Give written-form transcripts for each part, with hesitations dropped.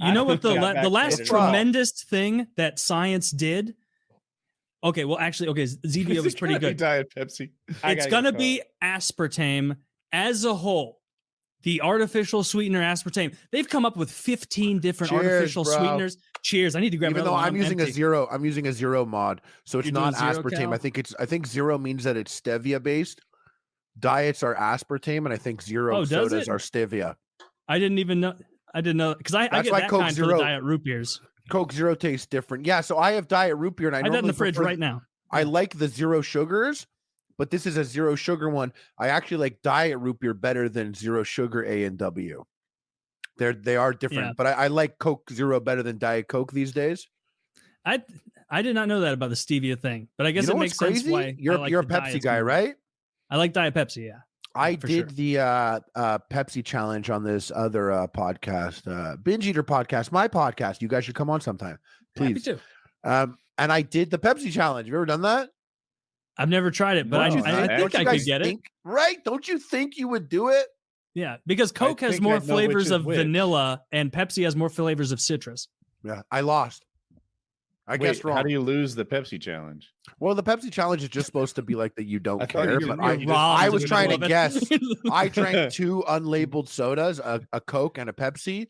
You know what the last vaccinated at all. tremendous thing that science did? Okay, well, actually, okay, Zevia was pretty good. Diet Pepsi. It's gonna be aspartame as a whole. The artificial sweetener aspartame. They've come up with 15 different artificial sweeteners. Cheers! I need to grab. Even though I'm using a zero mod, so it's not aspartame. Cal? I think zero means that it's stevia based. Diets are aspartame, and I think zero sodas are stevia. I didn't even know. I didn't know because I get that Coke kind Zero, for the Diet root beers. Coke Zero tastes different. Yeah, so I have Diet root beer, and I have that in the fridge right now. I like the zero sugars, but this is a zero sugar one. I actually like Diet root beer better than zero sugar A and W. They are different, but I like Coke Zero better than Diet Coke these days. I did not know that about the stevia thing, but I guess it makes sense why you're a Pepsi guy, right? I like Diet Pepsi, yeah. I did the Pepsi challenge on this other podcast, Binge Eater podcast, my podcast. You guys should come on sometime, please. Happy to. And I did the Pepsi challenge. Have you ever done that? I've never tried it, but I think I could get it. Right? Don't you think you would do it? Yeah, because Coke has more flavors of vanilla and Pepsi has more flavors of citrus. Yeah, I lost. I guessed wrong. How do you lose the Pepsi challenge? Well, the Pepsi challenge is just supposed to be like that you don't care. But I was trying to guess. I drank 2 unlabeled sodas, a Coke and a Pepsi,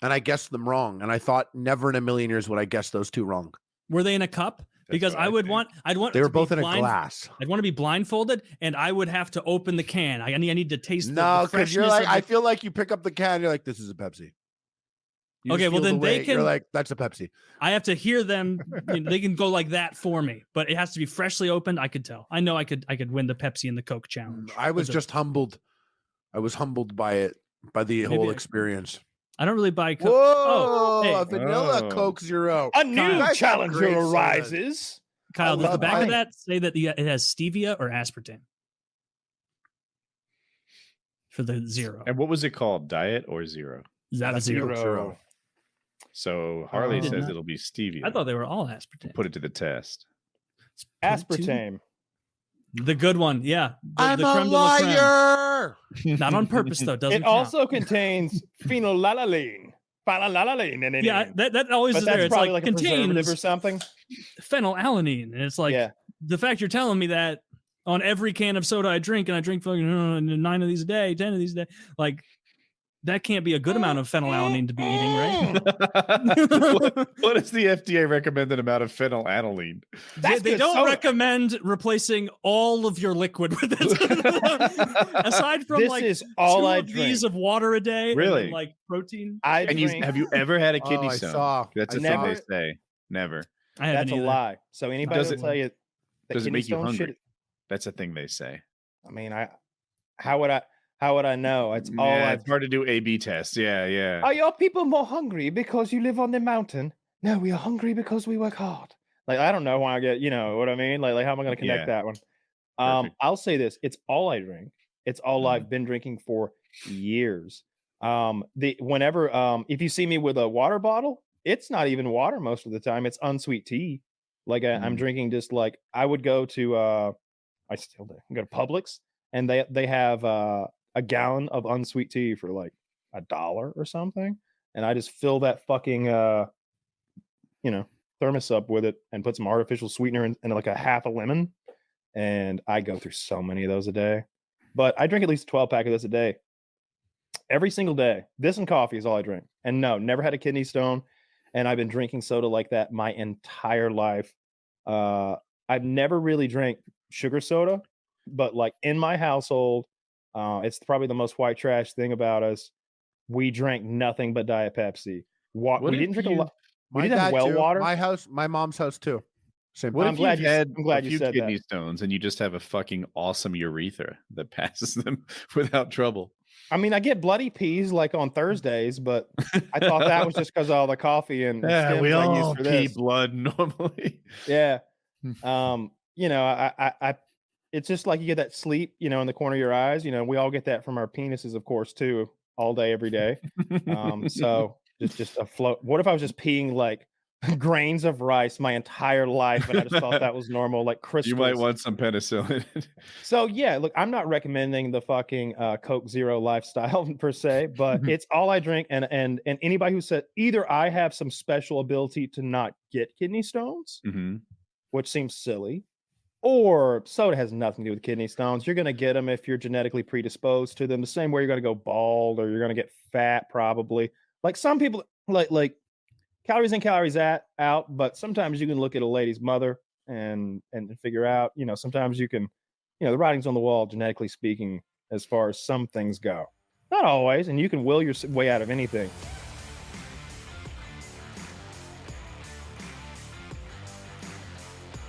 and I guessed them wrong. And I thought never in a million years would I guess those 2 wrong. Were they in a cup? Because I'd want. They were both in a glass. I'd want to be blindfolded, and I would have to open the can. I need to taste. No, because you're like, I feel like you pick up the can, you're like, this is a Pepsi. Okay, well then they can. You're like, that's a Pepsi. I have to hear them. They can go like that for me, but it has to be freshly opened. I could tell. I know I could win the Pepsi and the Coke challenge. I was just humbled. I was humbled by it, by the whole experience. I don't really buy Coke. Whoa, a vanilla Coke Zero. A new challenger arises. Kyle, does the back of that say that it has stevia or aspartame? For the zero. And what was it called? Diet or zero? Is that a zero? So Harley says it'll be stevia. I thought they were all aspartame. Put it to the test. Aspartame. The good one, yeah. I'm a liar. Not on purpose, though. Doesn't it also contains phenylalanine. Yeah, that always is there. It's like contains or something. Phenylalanine, and it's like the fact you're telling me that on every can of soda I drink, and I drink fucking 9 of these a day, 10 of these a day, like. That can't be a good amount of phenylalanine to be eating, right? What is the FDA recommended amount of phenylalanine? They don't recommend replacing all of your liquid with it. Aside from this is all 2 I of these of water a day, really, and then, like protein. Have you ever had a kidney stone? That's a thing they say. Never. That's a lie. So anybody will tell you that does it make you hungry? Shit, that's a thing they say. I mean, how would I know? It's all it's hard to do A/B tests. Yeah. Are your people more hungry because you live on the mountain? No, we are hungry because we work hard. Like, I don't know why I get, you know what I mean? Like how am I going to connect that one? I'll say this. It's all I drink. It's all I've been drinking for years. If you see me with a water bottle, it's not even water most of the time. It's unsweet tea. Like I'm drinking just like I would go to, I still do. I go to Publix and they have, a gallon of unsweet tea for like $1 or something. And I just fill that fucking, thermos up with it and put some artificial sweetener in like a half a lemon. And I go through so many of those a day, but I drink at least a 12-pack of this a day. Every single day. This and coffee is all I drink. And no, never had a kidney stone. And I've been drinking soda like that my entire life. I've never really drank sugar soda, but like in my household, it's probably the most white trash thing about us. We drank nothing but Diet Pepsi. We didn't drink a lot. We didn't have well water. My house, my mom's house too. Same. What if you had a few kidney stones and you just have a fucking awesome urethra that passes them without trouble? I mean, I get bloody peas like on Thursdays, but I thought that was just because of all the coffee and we all pee blood normally. Yeah. I it's just like you get that sleep, in the corner of your eyes. We all get that from our penises, of course, too, all day, every day. So just a float. What if I was just peeing like grains of rice my entire life, and I just thought that was normal, like crystals. You might want some penicillin. So yeah, look, I'm not recommending the fucking Coke Zero lifestyle per se, but it's all I drink. And anybody who said either I have some special ability to not get kidney stones, which seems silly, or soda has nothing to do with kidney stones. You're gonna get them if you're genetically predisposed to them. The same way you're gonna go bald or you're gonna get fat, probably. Like some people, like calories in, calories out. But sometimes you can look at a lady's mother and figure out, you know, sometimes you can, you know, the writing's on the wall, genetically speaking, as far as some things go. Not always, and you can will your way out of anything.